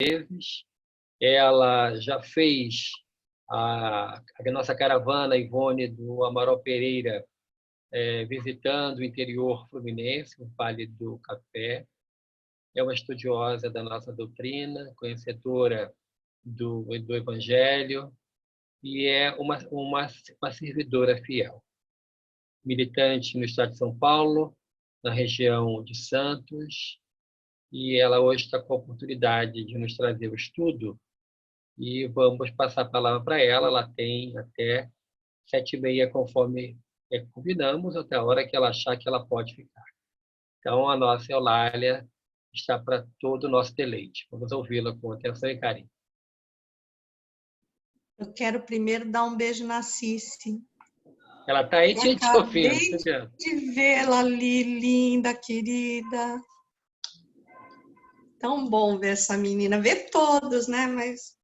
vezes. Ela já fez a nossa caravana, Ivone, do Amaral Pereira, visitando o interior fluminense, o Vale do Café. É uma estudiosa da nossa doutrina, conhecedora do Evangelho, e é uma servidora fiel. Militante no estado de São Paulo, na região de Santos, e ela hoje está com a oportunidade de nos trazer o estudo, e vamos passar a palavra para ela. Ela tem até 7h30, conforme combinamos, até a hora que ela achar que ela pode ficar. Então, a nossa Eulália está para todo o nosso deleite. Vamos ouvi-la com atenção e carinho. Eu quero primeiro dar um beijo na Cici. Ela está aí te ouvindo. Acabei de vê-la ali, linda, querida. Tão bom ver essa menina, ver todos, né? Mas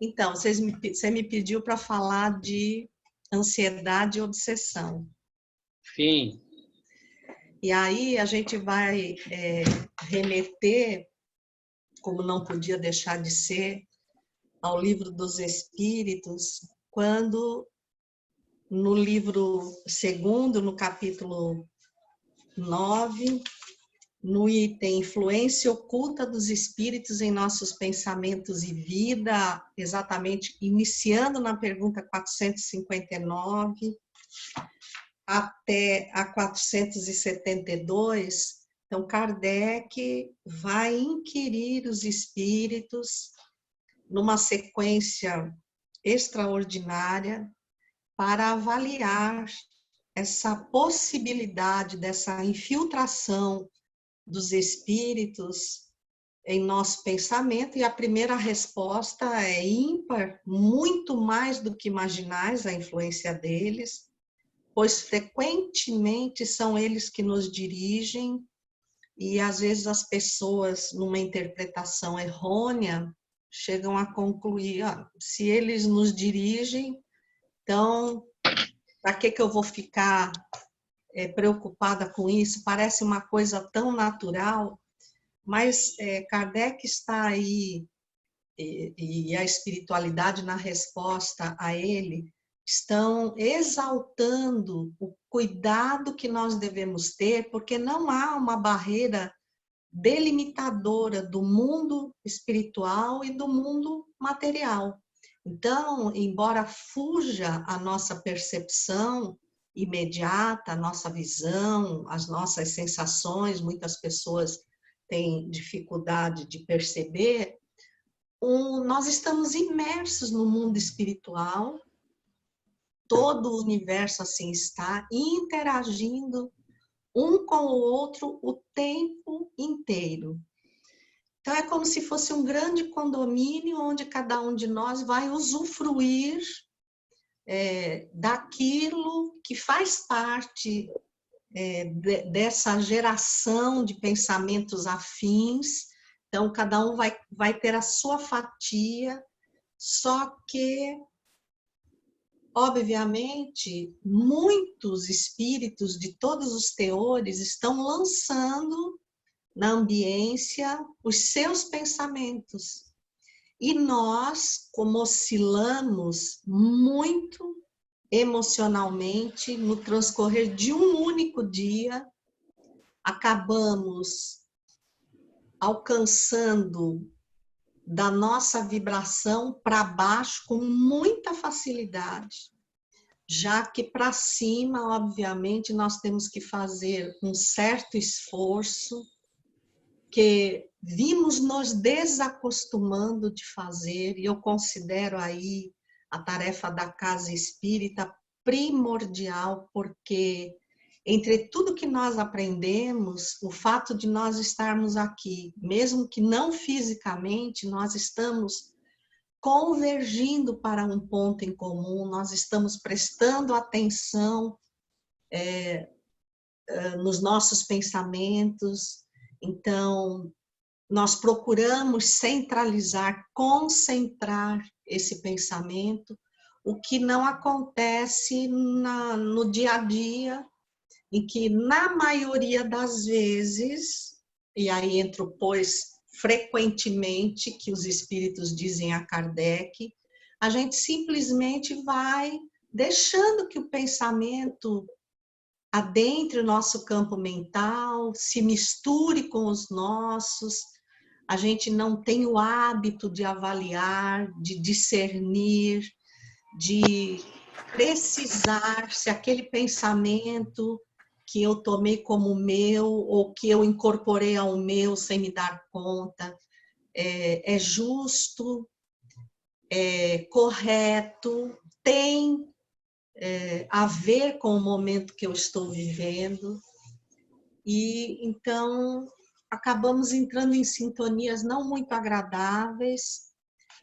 então, você me pediu para falar de ansiedade e obsessão. Sim. E aí a gente vai remeter, como não podia deixar de ser, ao Livro dos Espíritos, quando no livro 2º, no capítulo 9, no item Influência Oculta dos Espíritos em Nossos Pensamentos e Vida, exatamente iniciando na pergunta 459 até a 472, então Kardec vai inquirir os espíritos numa sequência extraordinária para avaliar essa possibilidade dessa infiltração dos espíritos em nosso pensamento, e a primeira resposta é ímpar, muito mais do que imaginais a influência deles, pois frequentemente são eles que nos dirigem, e às vezes as pessoas, numa interpretação errônea, chegam a concluir, se eles nos dirigem, então, para que eu vou ficar preocupada com isso? Parece uma coisa tão natural, mas Kardec está aí, e a espiritualidade na resposta a ele, estão exaltando o cuidado que nós devemos ter, porque não há uma barreira delimitadora do mundo espiritual e do mundo material. Então, embora fuja a nossa percepção imediata, a nossa visão, as nossas sensações, muias pessoas têm dificuldade de perceber, nós estamos imersos no mundo espiritual, todo o universo assim está, interagindo um com o outro o tempo inteiro. Então, é como se fosse um grande condomínio onde cada um de nós vai usufruir daquilo que faz parte dessa geração de pensamentos afins. Então, cada um vai ter a sua fatia, só que, obviamente, muitos espíritos de todos os teores estão lançando na ambiência os seus pensamentos. E nós, como oscilamos muito emocionalmente no transcorrer de um único dia, acabamos alcançando da nossa vibração para baixo com muita facilidade, já que para cima, obviamente, nós temos que fazer um certo esforço que vimos nos desacostumando de fazer, e eu considero aí a tarefa da casa espírita primordial, porque entre tudo que nós aprendemos, o fato de nós estarmos aqui, mesmo que não fisicamente, nós estamos convergindo para um ponto em comum, nós estamos prestando atenção nos nossos pensamentos. Então, nós procuramos centralizar, concentrar esse pensamento, o que não acontece no dia a dia, em que, na maioria das vezes, e aí entra o pois frequentemente que os espíritos dizem a Kardec, a gente simplesmente vai deixando que o pensamento adentre o nosso campo mental, se misture com os nossos. A gente não tem o hábito de avaliar, de discernir, de precisar se aquele pensamento que eu tomei como meu ou que eu incorporei ao meu sem me dar conta é justo, é correto, tem a ver com o momento que eu estou vivendo. E então acabamos entrando em sintonias não muito agradáveis,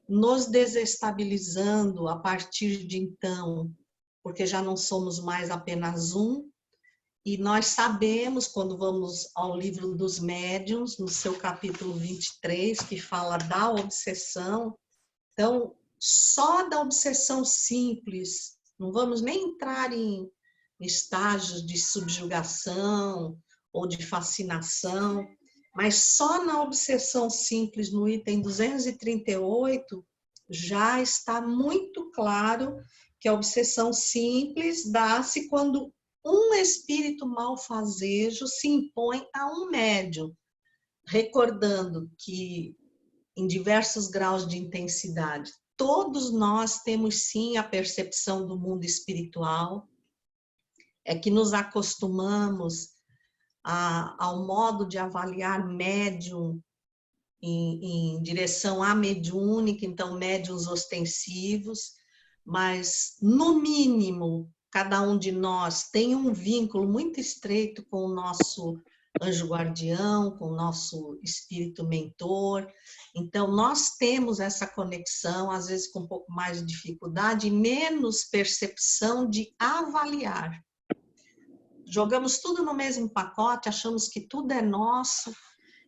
nos desestabilizando a partir de então, porque já não somos mais apenas um, e nós sabemos, quando vamos ao livro dos médiuns, no seu capítulo 23, que fala da obsessão, então, só da obsessão simples, não vamos nem entrar em estágios de subjugação ou de fascinação, mas só na obsessão simples, no item 238, já está muito claro que a obsessão simples dá-se quando um espírito malfazejo se impõe a um médium, recordando que em diversos graus de intensidade, todos nós temos sim a percepção do mundo espiritual, é que nos acostumamos ao modo de avaliar médium em direção à mediúnica, então médiuns ostensivos, mas no mínimo cada um de nós tem um vínculo muito estreito com o nosso anjo guardião, com o nosso espírito mentor. Então nós temos essa conexão, às vezes com um pouco mais de dificuldade e menos percepção de avaliar. Jogamos tudo no mesmo pacote, achamos que tudo é nosso,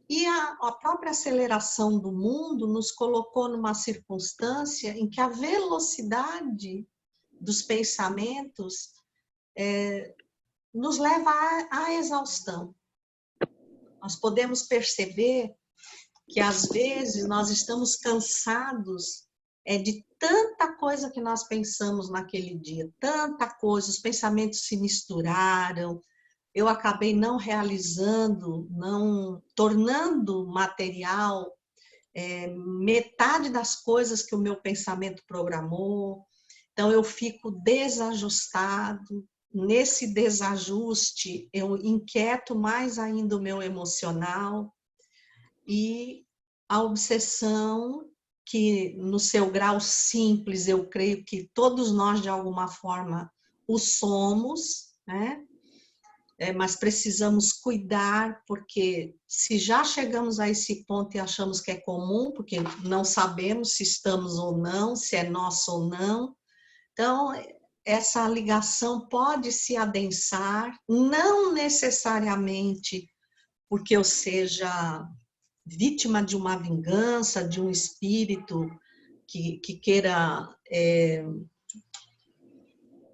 e a própria aceleração do mundo nos colocou numa circunstância em que a velocidade dos pensamentos nos leva à exaustão. Nós podemos perceber que às vezes nós estamos cansados de tanta coisa que nós pensamos naquele dia, tanta coisa, os pensamentos se misturaram, eu acabei não realizando, não tornando material metade das coisas que o meu pensamento programou, então eu fico desajustado, nesse desajuste eu inquieto mais ainda o meu emocional, e a obsessão, que no seu grau simples, eu creio que todos nós de alguma forma o somos, né? Mas precisamos cuidar, porque se já chegamos a esse ponto e achamos que é comum, porque não sabemos se estamos ou não, se é nosso ou não, então essa ligação pode se adensar, não necessariamente porque eu seja vítima de uma vingança, de um espírito que queira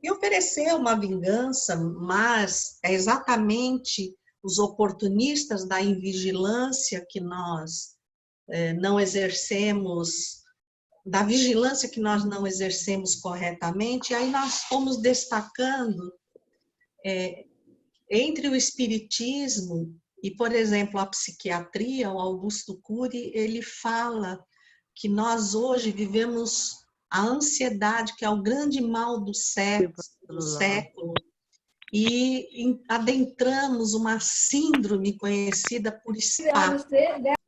me oferecer uma vingança, mas é exatamente os oportunistas da invigilância que nós não exercemos, da vigilância que nós não exercemos corretamente, e aí nós fomos destacando entre o espiritismo e, por exemplo, a psiquiatria, o Augusto Cury, ele fala que nós hoje vivemos a ansiedade, que é o grande mal do século, e adentramos uma síndrome conhecida por SPA.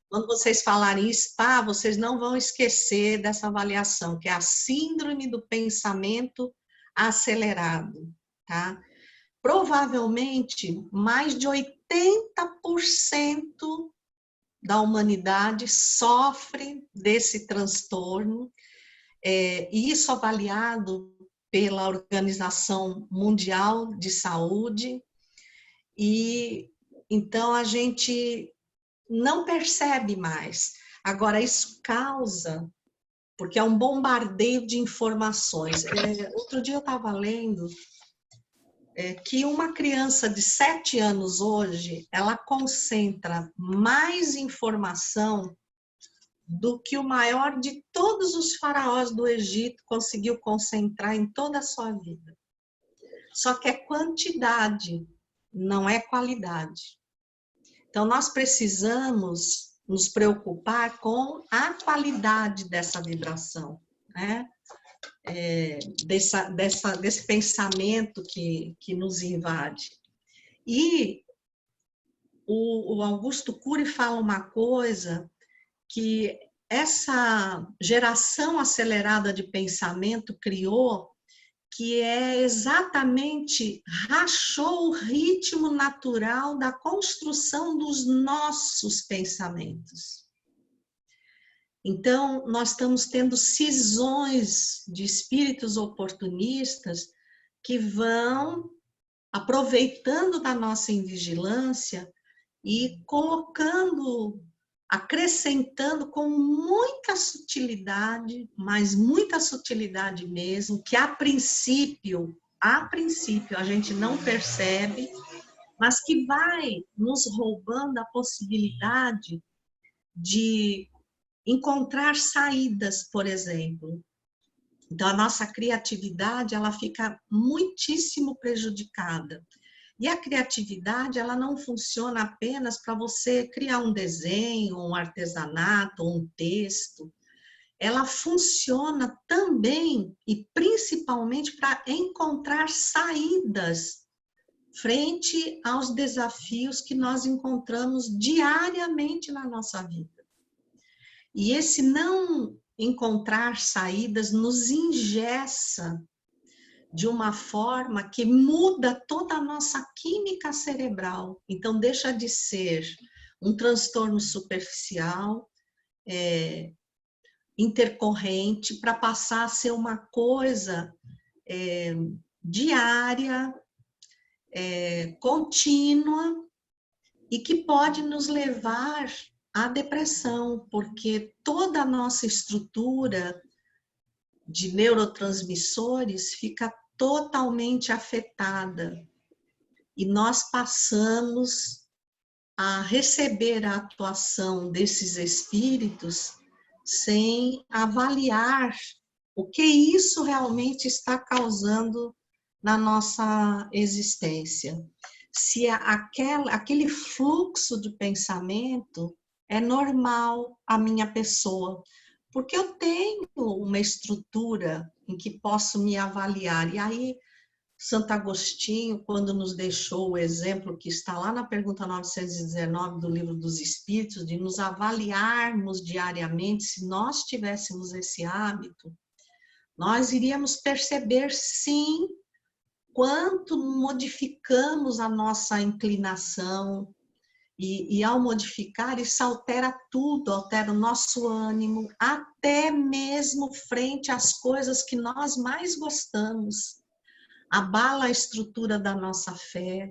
Quando vocês falarem SPA, vocês não vão esquecer dessa avaliação, que é a síndrome do pensamento acelerado, tá? Provavelmente, mais de 80% da humanidade sofre desse transtorno, e isso avaliado pela Organização Mundial de Saúde, e então a gente não percebe mais. Agora, isso causa, porque é um bombardeio de informações. Outro dia eu estava lendo que uma criança de 7 anos hoje, ela concentra mais informação do que o maior de todos os faraós do Egito conseguiu concentrar em toda a sua vida. Só que é quantidade, não é qualidade. Então, nós precisamos nos preocupar com a qualidade dessa vibração, né? Desse pensamento que nos invade. E o Augusto Cury fala uma coisa, que essa geração acelerada de pensamento criou, que é exatamente, rachou o ritmo natural da construção dos nossos pensamentos. Então, nós estamos tendo cisões de espíritos oportunistas que vão aproveitando da nossa invigilância e colocando, acrescentando com muita sutilidade, mas muita sutilidade mesmo, que a princípio a gente não percebe, mas que vai nos roubando a possibilidade de encontrar saídas, por exemplo. Então, a nossa criatividade, ela fica muitíssimo prejudicada. E a criatividade, ela não funciona apenas para você criar um desenho, um artesanato, um texto. Ela funciona também e principalmente para encontrar saídas frente aos desafios que nós encontramos diariamente na nossa vida. E esse não encontrar saídas nos engessa de uma forma que muda toda a nossa química cerebral. Então, deixa de ser um transtorno superficial, intercorrente, para passar a ser uma coisa diária, contínua, e que pode nos levar à depressão, porque toda a nossa estrutura de neurotransmissores fica totalmente afetada e nós passamos a receber a atuação desses espíritos sem avaliar o que isso realmente está causando na nossa existência. Se aquele fluxo de pensamento é normal à minha pessoa, porque eu tenho uma estrutura em que posso me avaliar. E aí, Santo Agostinho, quando nos deixou o exemplo que está lá na pergunta 919 do Livro dos Espíritos, de nos avaliarmos diariamente, se nós tivéssemos esse hábito, nós iríamos perceber, sim, quanto modificamos a nossa inclinação, e ao modificar, isso altera tudo, altera o nosso ânimo, até mesmo frente às coisas que nós mais gostamos. Abala a estrutura da nossa fé,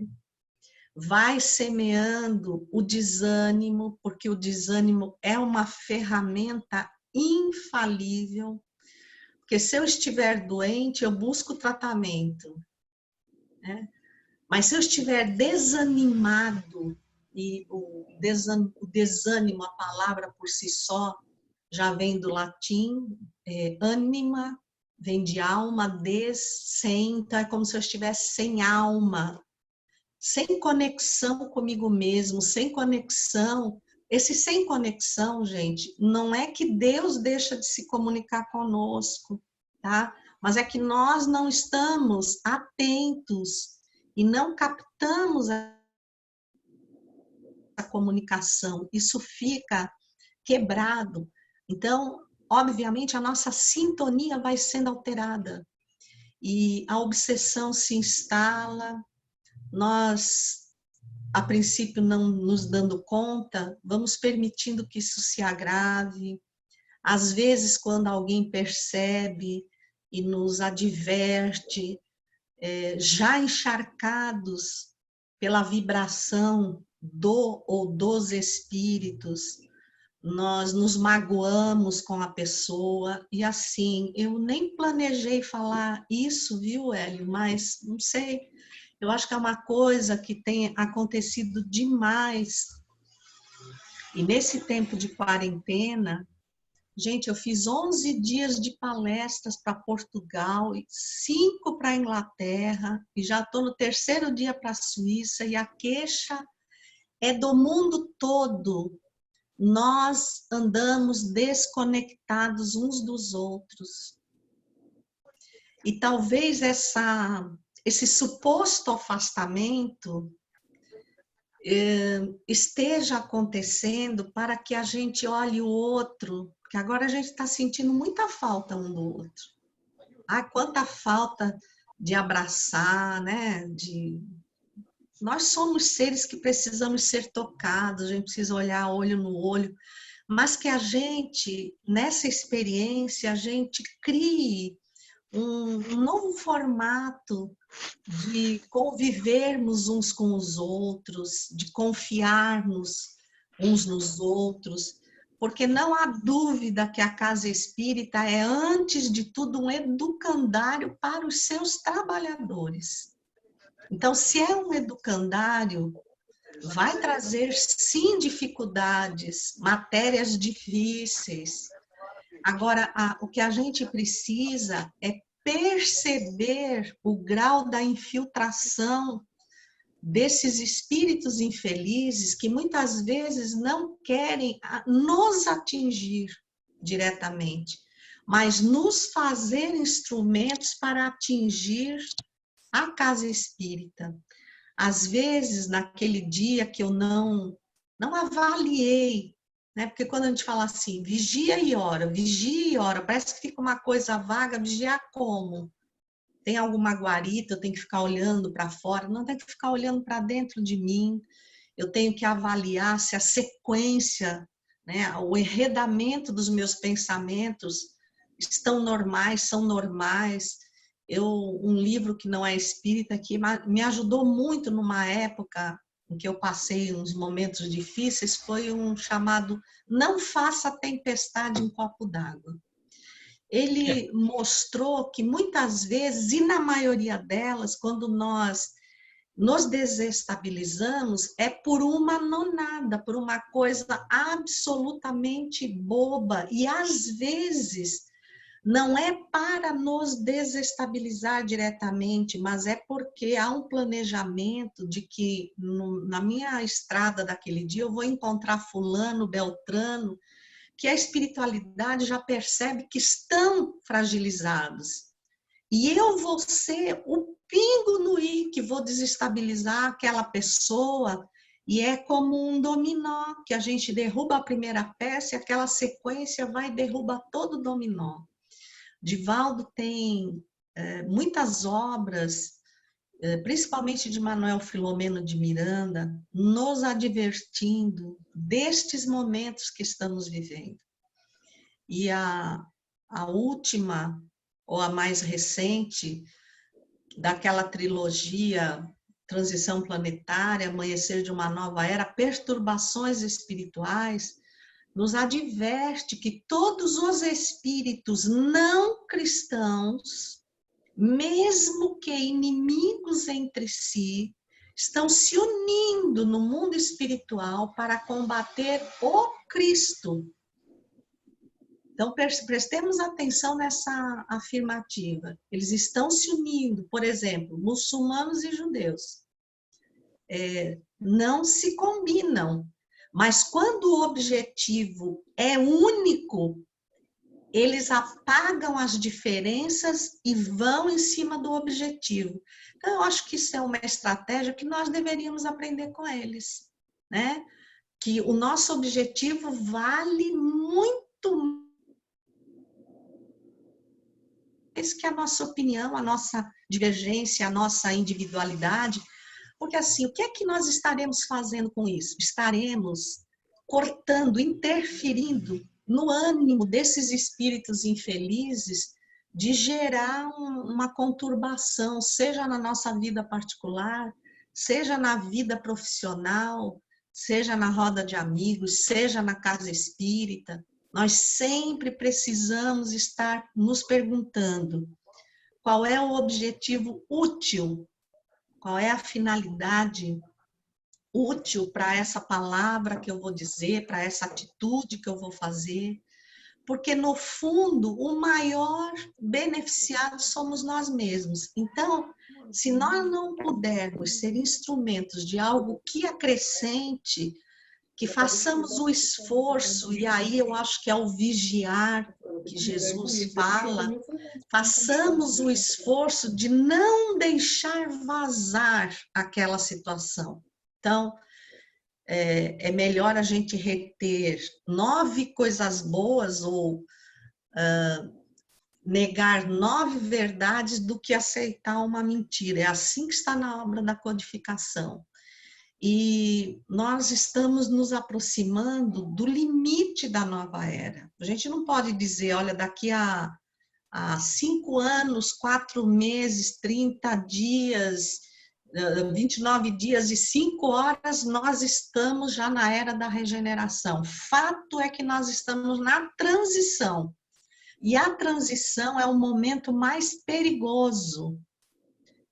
vai semeando o desânimo, porque o desânimo é uma ferramenta infalível, porque se eu estiver doente, eu busco tratamento, né? Mas se eu estiver desanimado, e o desânimo, a palavra por si só, já vem do latim, ânima, vem de alma, sem, então é como se eu estivesse sem alma, sem conexão comigo mesmo, sem conexão. Esse sem conexão, gente, não é que Deus deixa de se comunicar conosco, tá? Mas é que nós não estamos atentos e não captamos a comunicação, isso fica quebrado. Então, obviamente, a nossa sintonia vai sendo alterada e a obsessão se instala, nós, a princípio, não nos dando conta, vamos permitindo que isso se agrave. Às vezes, quando alguém percebe e nos adverte, já encharcados pela vibração do ou dos espíritos, nós nos magoamos com a pessoa, e assim, eu nem planejei falar isso, viu, Hélio? Mas, não sei, eu acho que é uma coisa que tem acontecido demais. E nesse tempo de quarentena, Gente, eu fiz 11 dias de palestras para Portugal, 5 para a Inglaterra, e já estou no 3º dia para a Suíça, e a queixa é do mundo todo. Nós andamos desconectados uns dos outros. E talvez esse suposto afastamento esteja acontecendo para que a gente olhe o outro, porque agora a gente está sentindo muita falta um do outro. Ah, quanta falta de abraçar, né? Nós somos seres que precisamos ser tocados, a gente precisa olhar olho no olho, mas que a gente, nessa experiência, a gente crie um novo formato de convivermos uns com os outros, de confiarmos uns nos outros, porque não há dúvida que a Casa Espírita é, antes de tudo, um educandário para os seus trabalhadores. Então, se é um educandário, vai trazer, sim, dificuldades, matérias difíceis. Agora, o que a gente precisa é perceber o grau da infiltração desses espíritos infelizes que muitas vezes não querem nos atingir diretamente, mas nos fazer instrumentos para atingir a casa espírita. Às vezes, naquele dia que eu não avaliei, né? Porque quando a gente fala assim, vigia e ora, parece que fica uma coisa vaga, vigiar como? Tem alguma guarita, eu tenho que ficar olhando para fora? Não, tenho que ficar olhando para dentro de mim. Eu tenho que avaliar se a sequência, né, o enredamento dos meus pensamentos estão normais, são normais. Um livro que não é espírita, que me ajudou muito numa época em que eu passei uns momentos difíceis, foi um chamado Não Faça Tempestade em Copo d'Água. Ele mostrou que muitas vezes, e na maioria delas, quando nós nos desestabilizamos, é por uma nonada, por uma coisa absolutamente boba, e às vezes não é para nos desestabilizar diretamente, mas é porque há um planejamento de que na minha estrada daquele dia eu vou encontrar fulano, beltrano, que a espiritualidade já percebe que estão fragilizados. E eu vou ser o pingo no i que vou desestabilizar aquela pessoa, e é como um dominó, que a gente derruba a primeira peça e aquela sequência vai derrubar todo o dominó. Divaldo tem muitas obras, principalmente de Manuel Filomeno de Miranda, nos advertindo destes momentos que estamos vivendo. E a última, ou a mais recente, daquela trilogia Transição Planetária, Amanhecer de uma Nova Era, Perturbações Espirituais, nos adverte que todos os espíritos não cristãos, mesmo que inimigos entre si, estão se unindo no mundo espiritual para combater o Cristo. Então, prestemos atenção nessa afirmativa. Eles estão se unindo, por exemplo, muçulmanos e judeus. Não se combinam, mas quando o objetivo é único, eles apagam as diferenças e vão em cima do objetivo. Então, eu acho que isso é uma estratégia que nós deveríamos aprender com eles, né? Que o nosso objetivo vale muito mais que a nossa opinião, a nossa divergência, a nossa individualidade. Porque assim, o que é que nós estaremos fazendo com isso? Estaremos cortando, interferindo no ânimo desses espíritos infelizes de gerar uma conturbação, seja na nossa vida particular, seja na vida profissional, seja na roda de amigos, seja na casa espírita. Nós sempre precisamos estar nos perguntando qual é o objetivo útil, qual é a finalidade útil para essa palavra que eu vou dizer, para essa atitude que eu vou fazer, porque no fundo o maior beneficiado somos nós mesmos. Então, se nós não pudermos ser instrumentos de algo que acrescente, que façamos o esforço, e aí eu acho que é o vigiar que Jesus fala, façamos o esforço de não deixar vazar aquela situação. Então, é melhor a gente reter 9 coisas boas ou negar 9 verdades do que aceitar uma mentira. É assim que está na obra da codificação. E nós estamos nos aproximando do limite da nova era. A gente não pode dizer, olha, daqui a 5 anos, 4 meses, 30 dias, 29 dias e 5 horas, nós estamos já na era da regeneração. Fato é que nós estamos na transição. E a transição é o momento mais perigoso,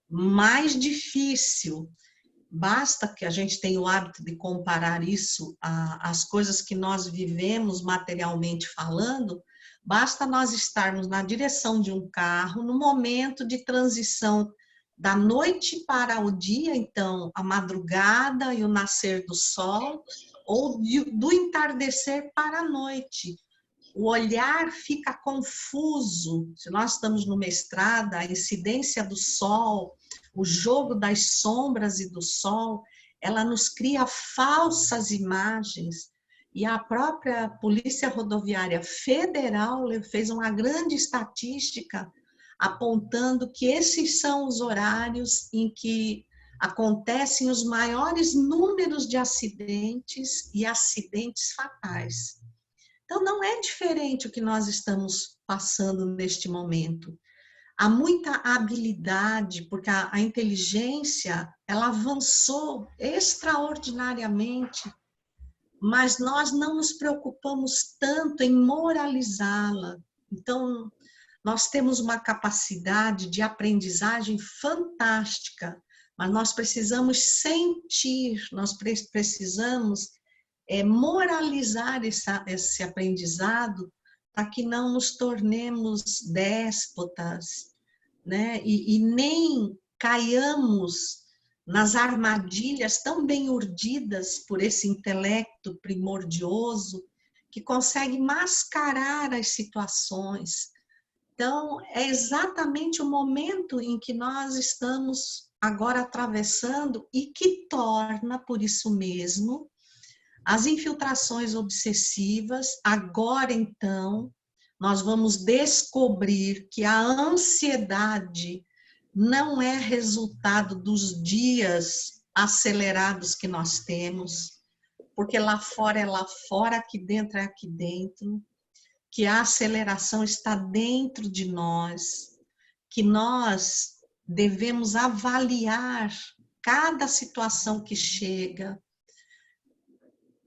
mais difícil. Basta que a gente tenha o hábito de comparar isso às coisas que nós vivemos materialmente falando, basta nós estarmos na direção de um carro, no momento de transição da noite para o dia, então a madrugada e o nascer do sol, ou do entardecer para a noite. O olhar fica confuso. Se nós estamos numa estrada, a incidência do sol, o jogo das sombras e do sol, ela nos cria falsas imagens. E a própria Polícia Rodoviária Federal fez uma grande estatística apontando que esses são os horários em que acontecem os maiores números de acidentes e acidentes fatais. Então, não é diferente o que nós estamos passando neste momento. Há muita habilidade, porque a inteligência, ela avançou extraordinariamente, mas nós não nos preocupamos tanto em moralizá-la. Então, nós temos uma capacidade de aprendizagem fantástica, mas nós precisamos sentir, nós precisamos moralizar esse aprendizado para que não nos tornemos déspotas, né? E nem caiamos nas armadilhas tão bem urdidas por esse intelecto primordioso que consegue mascarar as situações. Então, é exatamente o momento em que nós estamos agora atravessando e que torna, por isso mesmo, as infiltrações obsessivas. Agora, então, nós vamos descobrir que a ansiedade não é resultado dos dias acelerados que nós temos, porque lá fora é lá fora, aqui dentro é aqui dentro, que a aceleração está dentro de nós, que nós devemos avaliar cada situação que chega.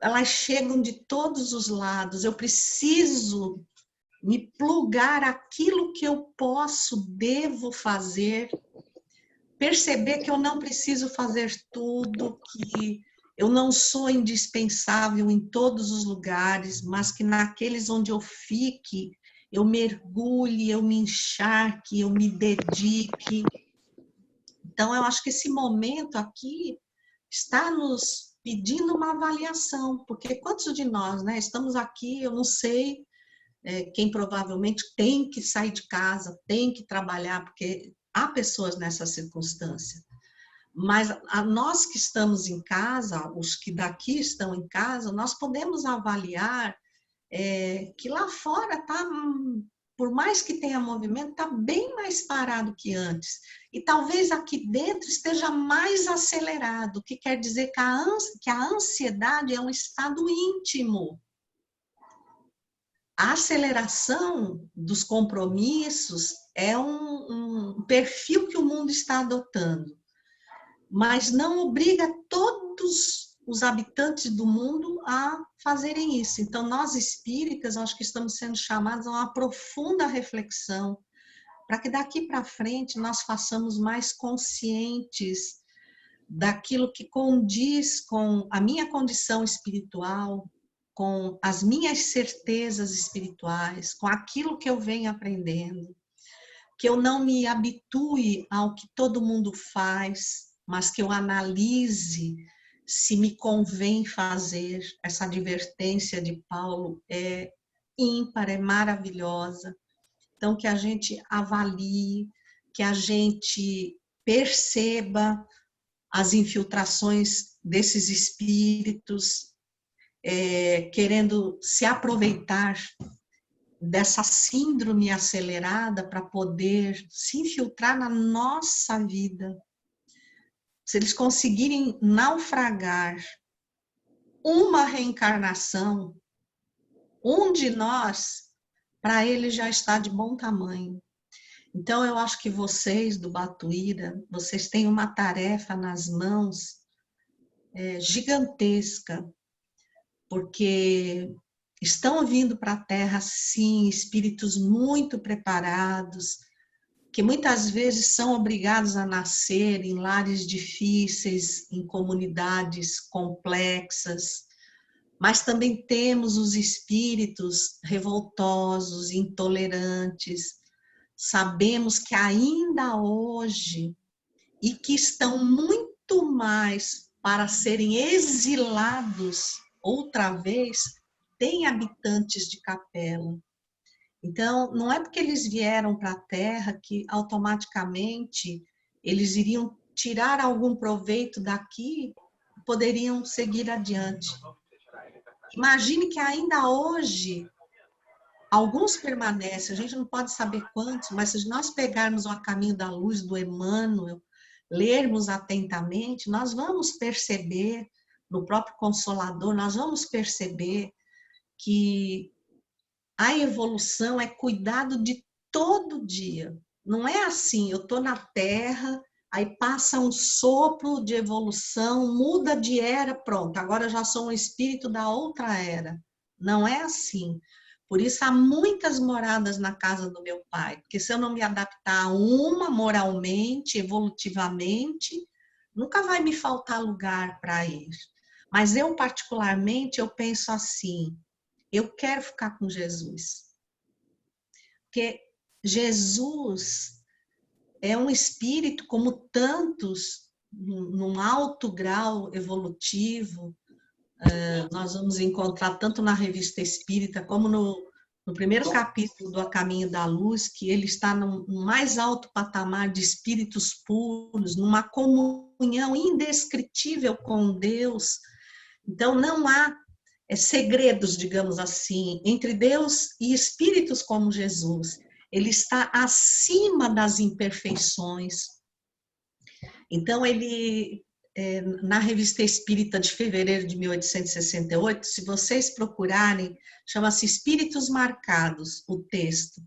Elas chegam de todos os lados. Eu preciso me plugar aquilo que eu posso, devo fazer, perceber que eu não preciso fazer tudo, que eu não sou indispensável em todos os lugares, mas que naqueles onde eu fique, eu mergulhe, eu me encharque, eu me dedique. Então, eu acho que esse momento aqui está nos pedindo uma avaliação, porque quantos de nós, né, estamos aqui, eu não sei, quem provavelmente tem que sair de casa, tem que trabalhar, porque há pessoas nessa circunstância. Mas nós que estamos em casa, os que daqui estão em casa, nós podemos avaliar que lá fora está, por mais que tenha movimento, está bem mais parado que antes. E talvez aqui dentro esteja mais acelerado, o que quer dizer que a ansiedade é um estado íntimo. A aceleração dos compromissos é um perfil que o mundo está adotando, mas não obriga todos os habitantes do mundo a fazerem isso. Então, nós espíritas, acho que estamos sendo chamados a uma profunda reflexão, para que daqui para frente nós façamos mais conscientes daquilo que condiz com a minha condição espiritual, com as minhas certezas espirituais, com aquilo que eu venho aprendendo, que eu não me habitue ao que todo mundo faz, mas que eu analise se me convém fazer. Essa advertência de Paulo é ímpar, é maravilhosa. Então, que a gente avalie, que a gente perceba as infiltrações desses espíritos, querendo se aproveitar dessa síndrome acelerada para poder se infiltrar na nossa vida. Se eles conseguirem naufragar uma reencarnação, um de nós, para ele já está de bom tamanho. Então, eu acho que vocês do Batuíra, vocês têm uma tarefa nas mãos gigantesca, porque estão vindo para a Terra, sim, espíritos muito preparados, que muitas vezes são obrigados a nascer em lares difíceis, em comunidades complexas, mas também temos os espíritos revoltosos, intolerantes. Sabemos que ainda hoje, e que estão muito mais para serem exilados outra vez, tem habitantes de capela. Então, não é porque eles vieram para a Terra que automaticamente eles iriam tirar algum proveito daqui e poderiam seguir adiante. Imagine que ainda hoje, alguns permanecem, a gente não pode saber quantos, mas se nós pegarmos o A Caminho da Luz do Emmanuel, lermos atentamente, nós vamos perceber, no próprio Consolador, nós vamos perceber que a evolução é cuidado de todo dia. Não é assim, eu estou na Terra, aí passa um sopro de evolução, muda de era, pronto, agora eu já sou um espírito da outra era. Não é assim. Por isso há muitas moradas na casa do meu pai, porque se eu não me adaptar a uma moralmente, evolutivamente, nunca vai me faltar lugar para ir. Mas eu, particularmente, eu penso assim, eu quero ficar com Jesus. Porque Jesus é um espírito como tantos, num alto grau evolutivo. Nós vamos encontrar tanto na Revista Espírita como no primeiro capítulo do A Caminho da Luz, que ele está no mais alto patamar de espíritos puros, numa comunhão indescritível com Deus. Então, não há segredos, digamos assim, entre Deus e espíritos como Jesus. Ele está acima das imperfeições. Então, ele, na Revista Espírita de fevereiro de 1868, se vocês procurarem, chama-se Espíritos Marcados, o texto.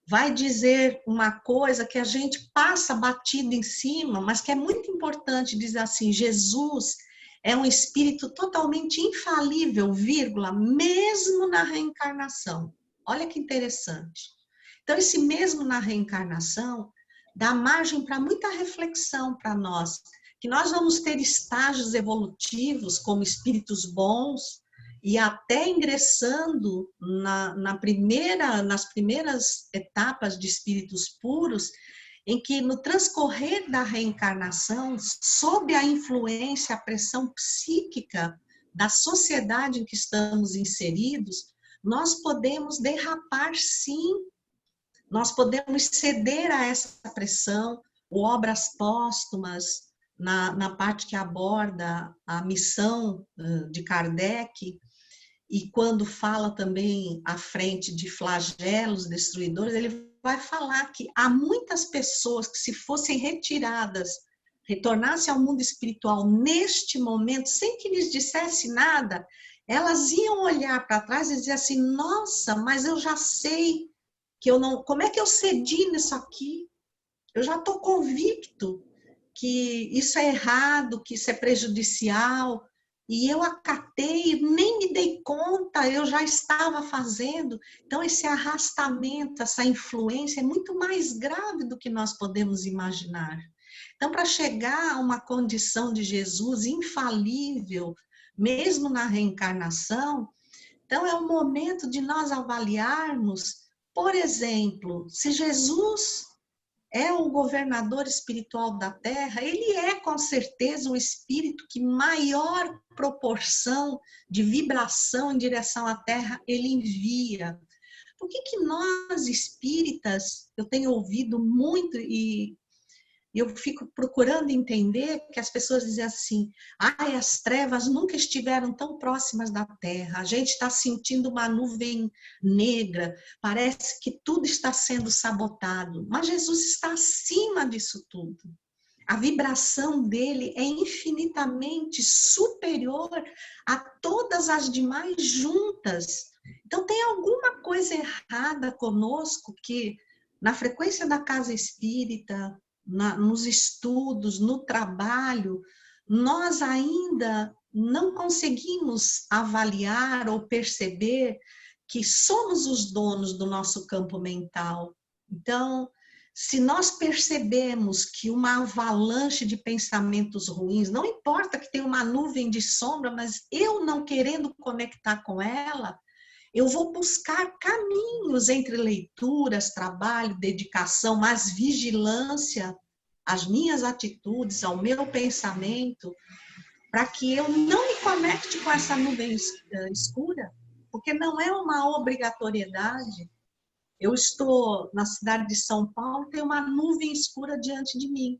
Vai dizer uma coisa que a gente passa batido em cima, mas que é muito importante, diz assim, Jesus é um espírito totalmente infalível, vírgula, mesmo na reencarnação. Olha que interessante. Então, esse mesmo na reencarnação dá margem para muita reflexão para nós, que nós vamos ter estágios evolutivos como espíritos bons e até ingressando nas primeiras etapas de espíritos puros, em que no transcorrer da reencarnação, sob a influência, a pressão psíquica da sociedade em que estamos inseridos, nós podemos derrapar sim, nós podemos ceder a essa pressão, obras póstumas, na parte que aborda a missão de Kardec, e quando fala também à frente de flagelos destruidores, ele vai falar que há muitas pessoas que, se fossem retiradas, retornassem ao mundo espiritual neste momento, sem que lhes dissesse nada, elas iam olhar para trás e dizer assim, nossa, mas eu já sei que eu não... Como é que eu cedi nisso aqui? Eu já estou convicto que isso é errado, que isso é prejudicial, e eu acatei, nem me dei conta, eu já estava fazendo. Então, esse arrastamento, essa influência é muito mais grave do que nós podemos imaginar. Então, para chegar a uma condição de Jesus infalível, mesmo na reencarnação, Então, é o momento de nós avaliarmos, por exemplo, se Jesus é o governador espiritual da Terra, ele é com certeza o espírito que maior proporção de vibração em direção à Terra ele envia. Por que nós espíritas, eu tenho ouvido muito e eu fico procurando entender que as pessoas dizem assim, as trevas nunca estiveram tão próximas da Terra, a gente está sentindo uma nuvem negra, parece que tudo está sendo sabotado, mas Jesus está acima disso tudo. A vibração dele é infinitamente superior a todas as demais juntas. Então tem alguma coisa errada conosco que na frequência da casa espírita, nos estudos, no trabalho, nós ainda não conseguimos avaliar ou perceber que somos os donos do nosso campo mental. Então, se nós percebemos que uma avalanche de pensamentos ruins, não importa que tenha uma nuvem de sombra, mas eu não querendo conectar com ela, eu vou buscar caminhos entre leituras, trabalho, dedicação, mas vigilância às minhas atitudes, ao meu pensamento, para que eu não me conecte com essa nuvem escura, porque não é uma obrigatoriedade. Eu estou na cidade de São Paulo, tem uma nuvem escura diante de mim.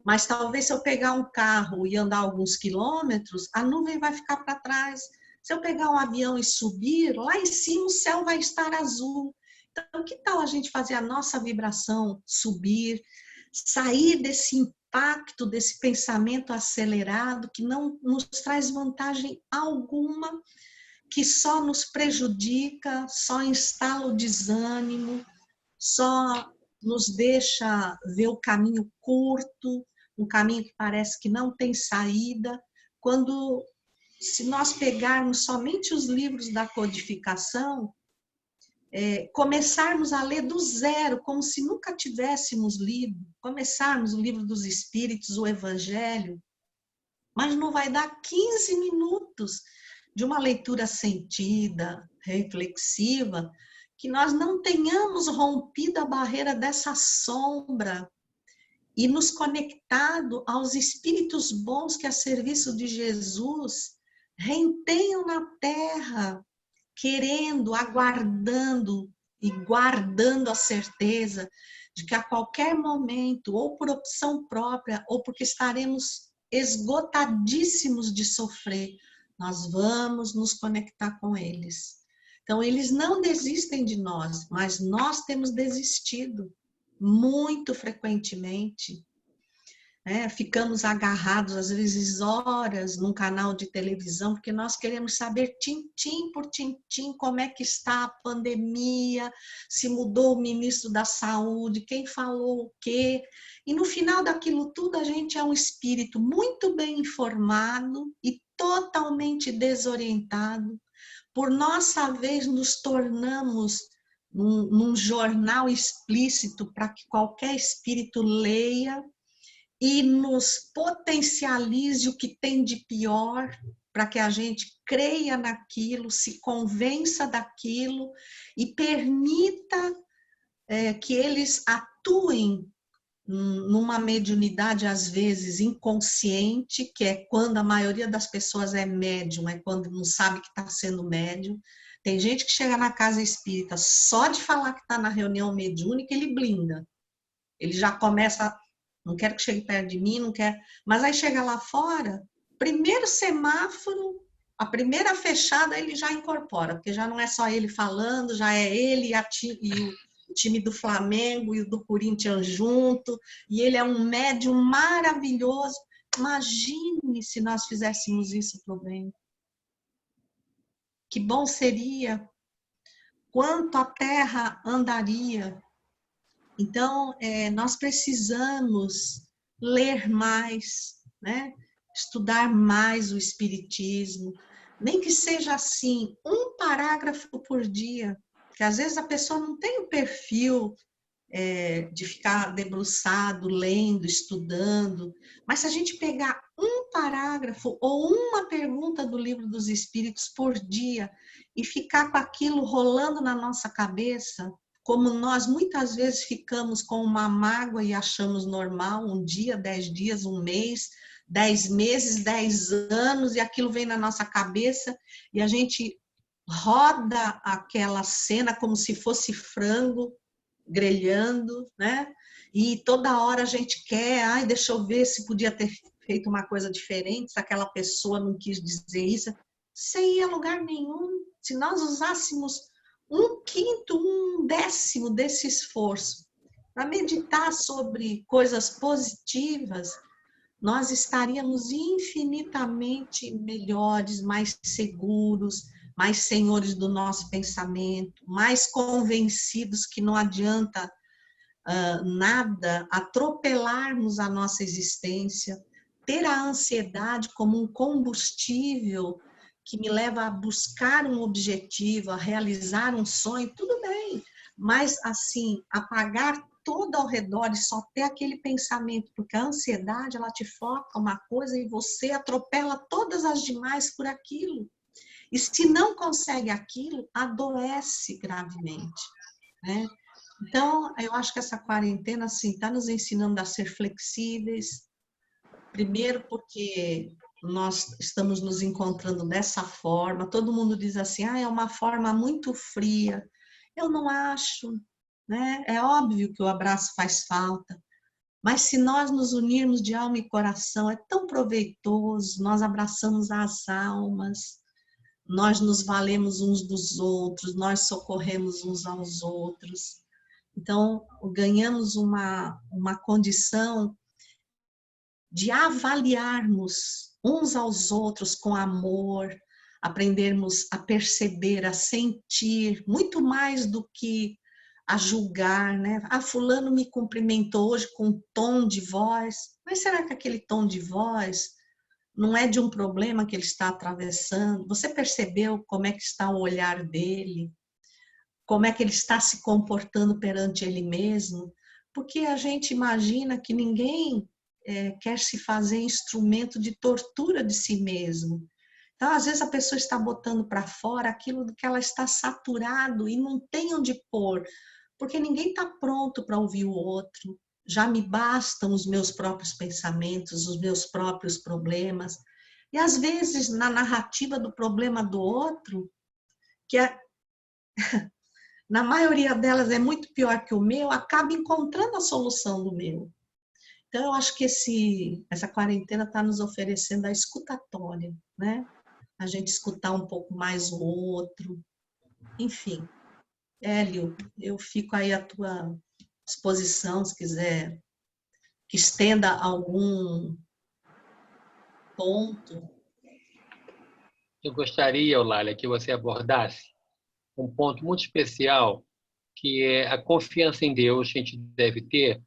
Mas talvez se eu pegar um carro e andar alguns quilômetros, a nuvem vai ficar para trás. Se eu pegar um avião e subir, lá em cima o céu vai estar azul. Então, que tal a gente fazer a nossa vibração subir, sair desse impacto, desse pensamento acelerado, que não nos traz vantagem alguma, que só nos prejudica, só instala o desânimo, só nos deixa ver o caminho curto, um caminho que parece que não tem saída, quando, se nós pegarmos somente os livros da codificação, começarmos a ler do zero, como se nunca tivéssemos lido, começarmos o livro dos Espíritos, o Evangelho, mas não vai dar 15 minutos de uma leitura sentida, reflexiva, que nós não tenhamos rompido a barreira dessa sombra e nos conectado aos espíritos bons que a serviço de Jesus reentenham na terra, querendo, aguardando e guardando a certeza de que a qualquer momento, ou por opção própria, ou porque estaremos esgotadíssimos de sofrer, nós vamos nos conectar com eles. Então, eles não desistem de nós, mas nós temos desistido muito frequentemente. Ficamos agarrados, às vezes, horas num canal de televisão, porque nós queremos saber, tintim por tintim, como é que está a pandemia, se mudou o ministro da Saúde, quem falou o quê. E no final daquilo tudo, a gente é um espírito muito bem informado e totalmente desorientado. Por nossa vez, nos tornamos num jornal explícito para que qualquer espírito leia e nos potencialize o que tem de pior, para que a gente creia naquilo, se convença daquilo e permita que eles atuem numa mediunidade, às vezes, inconsciente, que é quando a maioria das pessoas é médium, é quando não sabe que está sendo médium. Tem gente que chega na casa espírita, só de falar que está na reunião mediúnica, ele blinda. Ele já começa, não quero que chegue perto de mim, não quero. Mas aí chega lá fora, primeiro semáforo, a primeira fechada, ele já incorpora, porque já não é só ele falando, já é ele e o time do Flamengo e o do Corinthians junto, e ele é um médium maravilhoso. Imagine se nós fizéssemos isso para o bem. Que bom seria, quanto a terra andaria. Então, nós precisamos ler mais, né? Estudar mais o Espiritismo, nem que seja assim, um parágrafo por dia, porque às vezes a pessoa não tem o perfil de ficar debruçado, lendo, estudando, mas se a gente pegar um parágrafo ou uma pergunta do Livro dos Espíritos por dia e ficar com aquilo rolando na nossa cabeça, como nós muitas vezes ficamos com uma mágoa e achamos normal, um dia, 10 dias, um mês, 10 meses, 10 anos, e aquilo vem na nossa cabeça e a gente roda aquela cena como se fosse frango grelhando, né? E toda hora a gente quer, ai, deixa eu ver se podia ter feito uma coisa diferente, se aquela pessoa não quis dizer isso, sem ir a lugar nenhum. Se nós usássemos 1/5, 1/10 desse esforço para meditar sobre coisas positivas, nós estaríamos infinitamente melhores, mais seguros, mais senhores do nosso pensamento, mais convencidos que não adianta nada atropelarmos a nossa existência, ter a ansiedade como um combustível que me leva a buscar um objetivo, a realizar um sonho, tudo bem, mas assim, apagar todo ao redor e só ter aquele pensamento, porque a ansiedade, ela te foca uma coisa e você atropela todas as demais por aquilo. E se não consegue aquilo, adoece gravemente, né? Então, eu acho que essa quarentena, assim, está nos ensinando a ser flexíveis. Primeiro porque nós estamos nos encontrando dessa forma. Todo mundo diz assim, é uma forma muito fria. Eu não acho, né? É óbvio que o abraço faz falta. Mas se nós nos unirmos de alma e coração, é tão proveitoso. Nós abraçamos as almas, nós nos valemos uns dos outros, nós socorremos uns aos outros. Então, ganhamos uma condição de avaliarmos uns aos outros com amor, aprendermos a perceber, a sentir, muito mais do que a julgar, né? Fulano me cumprimentou hoje com um tom de voz, mas será que aquele tom de voz não é de um problema que ele está atravessando? Você percebeu como é que está o olhar dele? Como é que ele está se comportando perante ele mesmo? Porque a gente imagina que ninguém quer se fazer instrumento de tortura de si mesmo. Então, às vezes, a pessoa está botando para fora aquilo do que ela está saturado e não tem onde pôr, porque ninguém está pronto para ouvir o outro. Já me bastam os meus próprios pensamentos, os meus próprios problemas. E, às vezes, na narrativa do problema do outro, que na maioria delas é muito pior que o meu, acaba encontrando a solução do meu. Então, eu acho que essa quarentena está nos oferecendo a escutatória, né? A gente escutar um pouco mais o outro. Enfim, Hélio, eu fico aí à tua disposição, se quiser que estenda algum ponto. Eu gostaria, Eulália, que você abordasse um ponto muito especial, que é a confiança em Deus que a gente deve ter,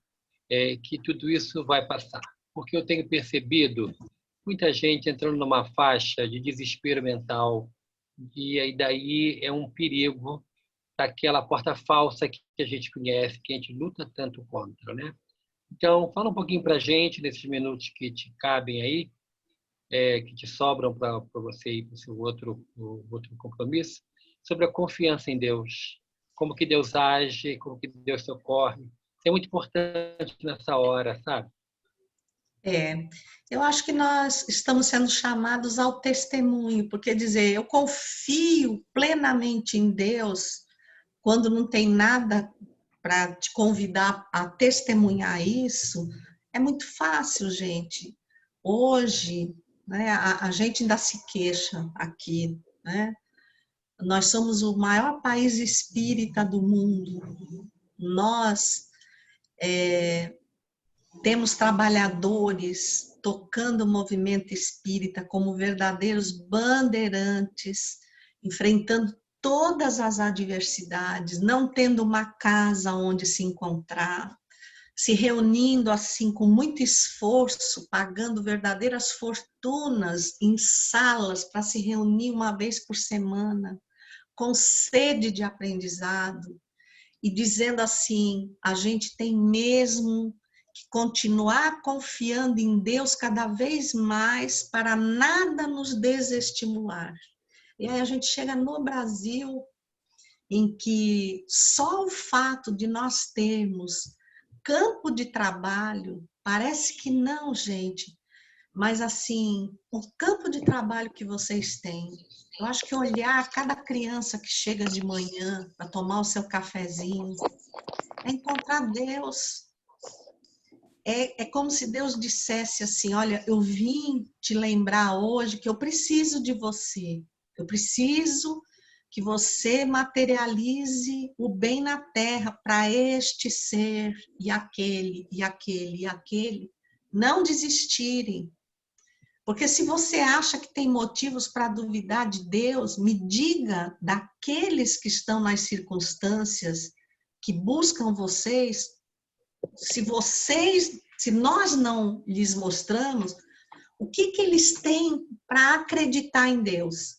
que tudo isso vai passar. Porque eu tenho percebido muita gente entrando numa faixa de desespero mental, e aí daí é um perigo daquela porta falsa que a gente conhece, que a gente luta tanto contra, né? Então, fala um pouquinho para a gente, nesses minutos que te cabem aí, que te sobram para você e para o seu outro compromisso, sobre a confiança em Deus. Como que Deus age, como que Deus socorre. É muito importante nessa hora, sabe? Eu acho que nós estamos sendo chamados ao testemunho, porque dizer eu confio plenamente em Deus, quando não tem nada para te convidar a testemunhar isso, é muito fácil, gente. Hoje, né, a gente ainda se queixa aqui, né? Nós somos o maior país espírita do mundo. Nós temos trabalhadores tocando o movimento espírita como verdadeiros bandeirantes, enfrentando todas as adversidades, não tendo uma casa onde se encontrar, se reunindo assim com muito esforço, pagando verdadeiras fortunas em salas para se reunir uma vez por semana, com sede de aprendizado, e dizendo assim, a gente tem mesmo que continuar confiando em Deus cada vez mais para nada nos desestimular. E aí a gente chega no Brasil, em que só o fato de nós termos campo de trabalho, parece que não, gente, mas assim, o campo de trabalho que vocês têm, eu acho que olhar cada criança que chega de manhã para tomar o seu cafezinho, é encontrar Deus. É como se Deus dissesse assim, olha, eu vim te lembrar hoje que eu preciso de você. Eu preciso que você materialize o bem na terra para este ser e aquele, e aquele, e aquele não desistirem. Porque se você acha que tem motivos para duvidar de Deus, me diga daqueles que estão nas circunstâncias que buscam vocês, se nós não lhes mostramos, o que eles têm para acreditar em Deus?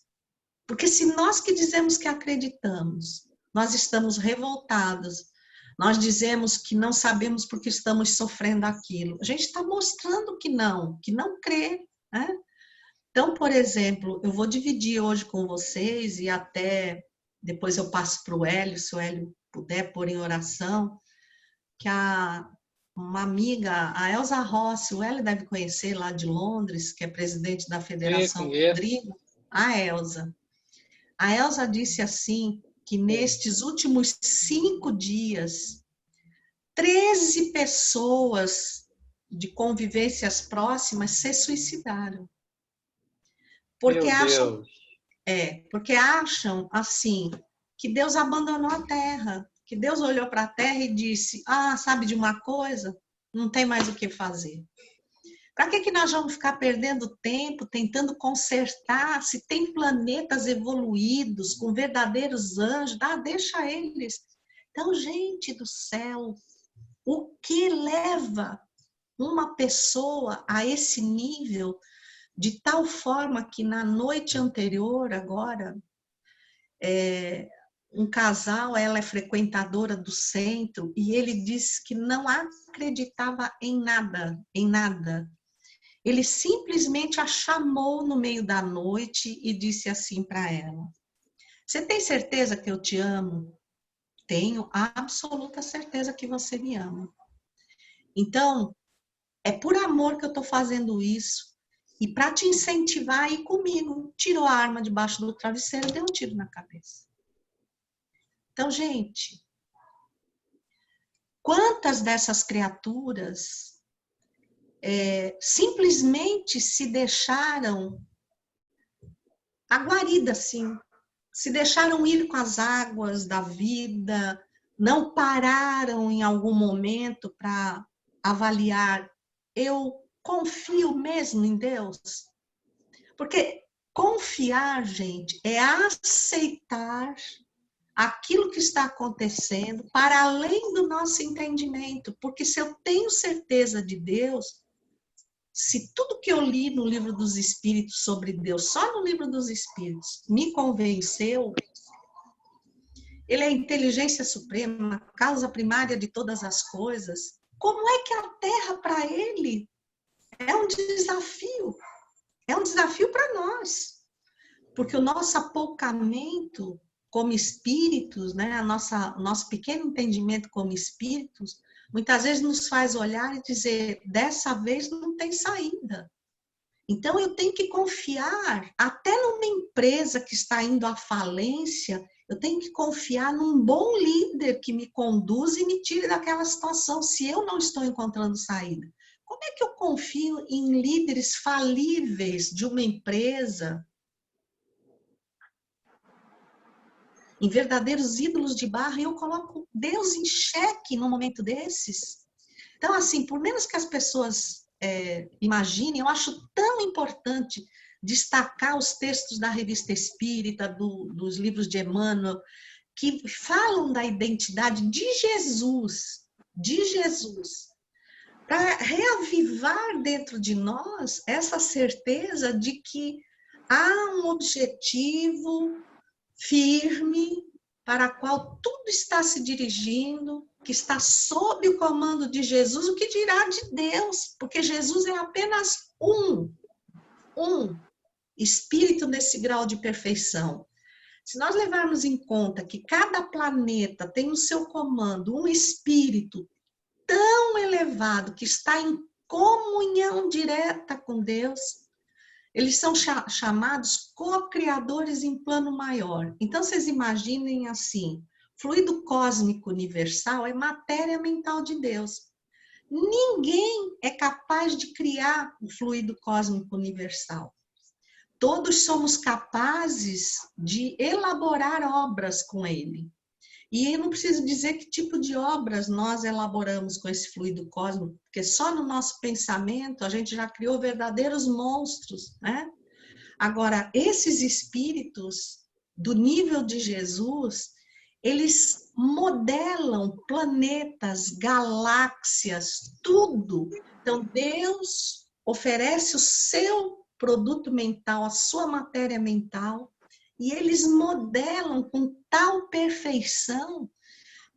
Porque se nós que dizemos que acreditamos, nós estamos revoltados, nós dizemos que não sabemos porque estamos sofrendo aquilo, a gente está mostrando que não crê, né? Então, por exemplo, eu vou dividir hoje com vocês e até depois eu passo para o Hélio, se o Hélio puder pôr em oração, que uma amiga, a Elza Rossi, o Hélio deve conhecer lá de Londres, que é presidente da Federação Rodrigo, a Elza. A Elza disse assim, que nestes últimos 5 dias, 13 pessoas de convivências próximas se suicidaram. Porque acham assim, que Deus abandonou a terra, que Deus olhou para a terra e disse, sabe de uma coisa? Não tem mais o que fazer. Para que nós vamos ficar perdendo tempo tentando consertar, se tem planetas evoluídos, com verdadeiros anjos, deixa eles. Então, gente do céu, o que leva uma pessoa a esse nível, de tal forma que na noite anterior, agora, um casal, ela é frequentadora do centro, e ele disse que não acreditava em nada, em nada. Ele simplesmente a chamou no meio da noite e disse assim para ela, você tem certeza que eu te amo? Tenho absoluta certeza que você me ama. Então, é por amor que eu estou fazendo isso, e para te incentivar a ir comigo. Tirou a arma debaixo do travesseiro e deu um tiro na cabeça. Então, gente, quantas dessas criaturas simplesmente se deixaram aguaridas, assim, se deixaram ir com as águas da vida, não pararam em algum momento para avaliar, eu confio mesmo em Deus? Porque confiar, gente, é aceitar aquilo que está acontecendo para além do nosso entendimento. Porque se eu tenho certeza de Deus, se tudo que eu li no livro dos Espíritos sobre Deus, só no livro dos Espíritos, me convenceu, ele é a inteligência suprema, a causa primária de todas as coisas, como é que a Terra para ele é um desafio? É um desafio para nós, porque o nosso apoucamento como espíritos, né, o nosso pequeno entendimento como espíritos, muitas vezes nos faz olhar e dizer, dessa vez não tem saída. Então eu tenho que confiar, até numa empresa que está indo à falência, eu tenho que confiar num bom líder que me conduza e me tire daquela situação, se eu não estou encontrando saída. Como é que eu confio em líderes falíveis de uma empresa, em verdadeiros ídolos de barro, e eu coloco Deus em xeque num momento desses? Então, assim, por menos que as pessoas imaginem, eu acho tão importante destacar os textos da Revista Espírita, dos livros de Emmanuel, que falam da identidade de Jesus, para reavivar dentro de nós essa certeza de que há um objetivo firme para o qual tudo está se dirigindo, que está sob o comando de Jesus, o que dirá de Deus? Porque Jesus é apenas um espírito nesse grau de perfeição. Se nós levarmos em conta que cada planeta tem no seu comando um espírito tão elevado que está em comunhão direta com Deus, eles são chamados co-criadores em plano maior. Então, vocês imaginem assim, fluido cósmico universal é matéria mental de Deus. Ninguém é capaz de criar o fluido cósmico universal. Todos somos capazes de elaborar obras com ele. E eu não preciso dizer que tipo de obras nós elaboramos com esse fluido cósmico, porque só no nosso pensamento a gente já criou verdadeiros monstros, né? Agora, esses espíritos do nível de Jesus, eles modelam planetas, galáxias, tudo. Então, Deus oferece o seu produto mental, a sua matéria mental, e eles modelam com tal perfeição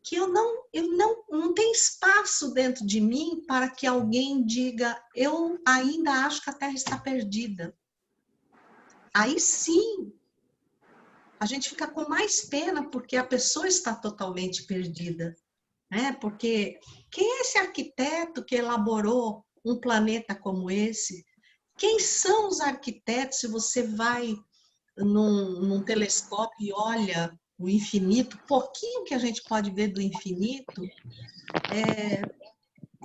que eu não tenho espaço dentro de mim para que alguém diga, eu ainda acho que a Terra está perdida. Aí sim, a gente fica com mais pena porque a pessoa está totalmente perdida, né? Porque quem é esse arquiteto que elaborou um planeta como esse? Quem são os arquitetos? Se você vai num telescópio e olha o infinito, pouquinho que a gente pode ver do infinito,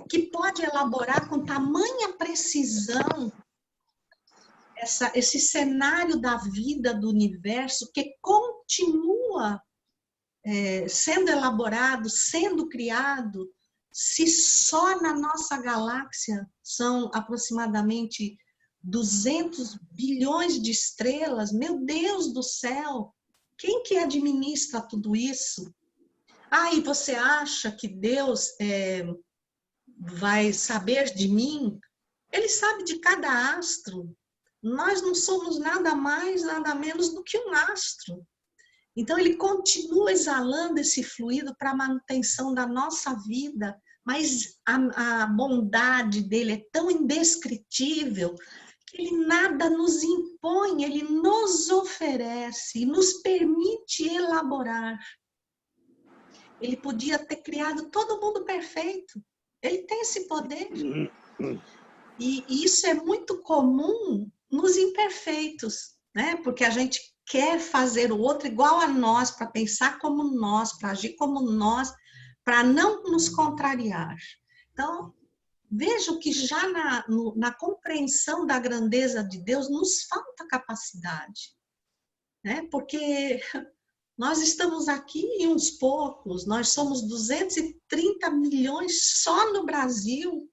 que pode elaborar com tamanha precisão esse cenário da vida, do universo, que continua sendo elaborado, sendo criado, se só na nossa galáxia são aproximadamente 200 bilhões de estrelas, meu Deus do céu, quem que administra tudo isso? E você acha que Deus vai saber de mim? Ele sabe de cada astro. Nós não somos nada mais, nada menos do que um astro. Então, ele continua exalando esse fluido para a manutenção da nossa vida, mas a bondade dele é tão indescritível que ele nada nos impõe, ele nos oferece e nos permite elaborar. Ele podia ter criado todo mundo perfeito. Ele tem esse poder. E isso é muito comum nos imperfeitos, né? Porque a gente quer fazer o outro igual a nós, para pensar como nós, para agir como nós, para não nos contrariar. Então, vejo que já na compreensão da grandeza de Deus nos falta capacidade, né? Porque nós estamos aqui em uns poucos, nós somos 230 milhões só no Brasil,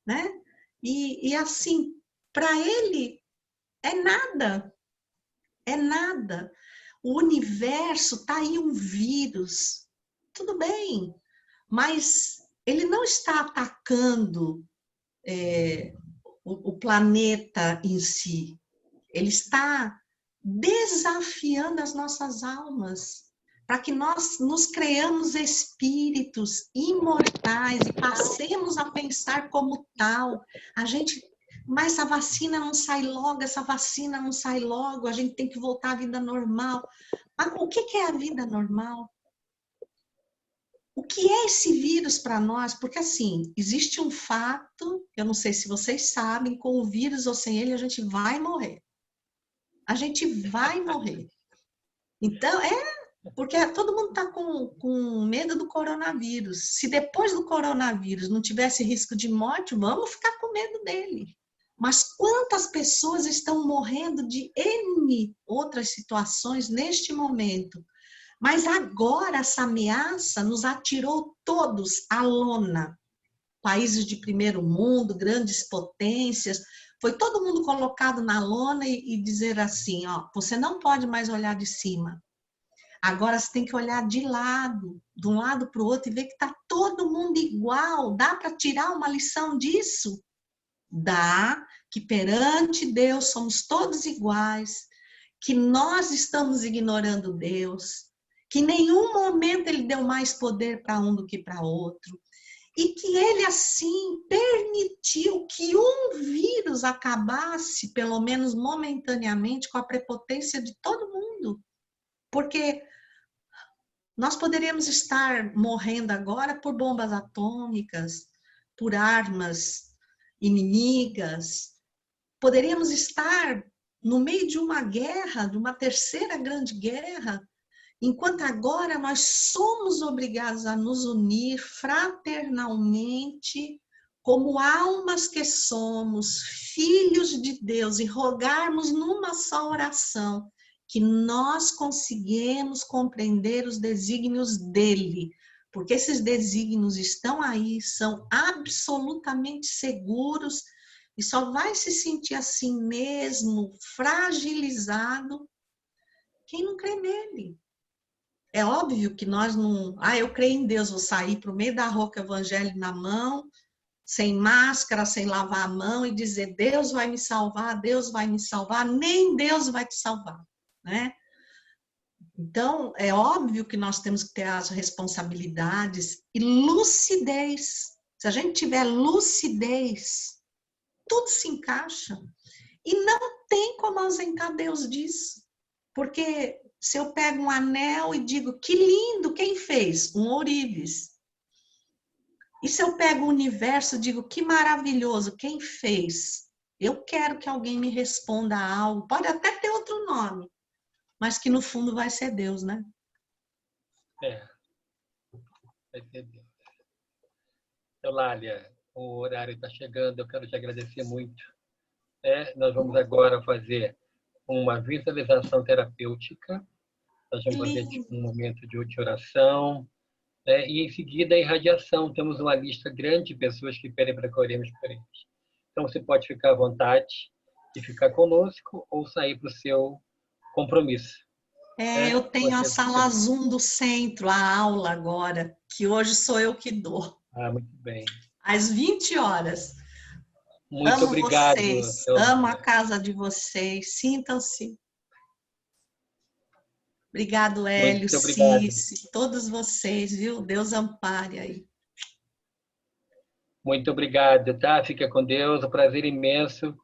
né? E assim, para ele é nada, é nada. O universo está aí um vírus, tudo bem, mas ele não está atacando o planeta em si, ele está desafiando as nossas almas, para que nós nos creamos espíritos imortais e passemos a pensar como tal. Mas a vacina não sai logo, essa vacina não sai logo, a gente tem que voltar à vida normal. Mas o que é a vida normal? O que é esse vírus para nós? Porque, assim, existe um fato, eu não sei se vocês sabem, com o vírus ou sem ele, a gente vai morrer. A gente vai morrer. Então, porque todo mundo está com medo do coronavírus. Se depois do coronavírus não tivesse risco de morte, vamos ficar com medo dele. Mas quantas pessoas estão morrendo de N outras situações neste momento? Mas agora essa ameaça nos atirou todos à lona. Países de primeiro mundo, grandes potências, foi todo mundo colocado na lona e dizer assim, ó, você não pode mais olhar de cima. Agora você tem que olhar de um lado para o outro e ver que está todo mundo igual. Dá para tirar uma lição disso? Dá, que perante Deus somos todos iguais, que nós estamos ignorando Deus, que em nenhum momento ele deu mais poder para um do que para outro, e que ele assim permitiu que um vírus acabasse, pelo menos momentaneamente, com a prepotência de todo mundo. Porque nós poderíamos estar morrendo agora por bombas atômicas, por armas inimigas, poderíamos estar no meio de uma guerra, de uma terceira grande guerra, enquanto agora nós somos obrigados a nos unir fraternalmente, como almas que somos, filhos de Deus, e rogarmos numa só oração que nós conseguimos compreender os desígnios dele, porque esses desígnios estão aí, são absolutamente seguros, e só vai se sentir assim mesmo, fragilizado, quem não crê nele. É óbvio que nós não... eu creio em Deus, vou sair para o meio da rua com o evangelho na mão, sem máscara, sem lavar a mão e dizer, Deus vai me salvar, Deus vai me salvar. Nem Deus vai te salvar, né? Então, é óbvio que nós temos que ter as responsabilidades e lucidez. Se a gente tiver lucidez, tudo se encaixa. E não tem como ausentar Deus disso. Porque se eu pego um anel e digo, que lindo, quem fez? Um ourives. E se eu pego o universo e digo, que maravilhoso, quem fez? Eu quero que alguém me responda a algo, pode até ter outro nome, mas que no fundo vai ser Deus, né? Vai ser Deus. Eulália, o horário está chegando, eu quero te agradecer muito. Nós vamos agora fazer uma visualização terapêutica, nós vamos fazer um momento de oração, e em seguida a irradiação. Temos uma lista grande de pessoas que pedem para que oremos por eles. Então você pode ficar à vontade e ficar conosco ou sair para o seu compromisso. Eu tenho a sala Zoom do centro, a aula agora, que hoje sou eu que dou. Muito bem. Às 20 horas. Muito obrigado. Vocês, amo a casa de vocês, sintam-se. Obrigado, Hélio, Cici, todos vocês, viu? Deus ampare aí. Muito obrigado, tá? Fica com Deus, um prazer imenso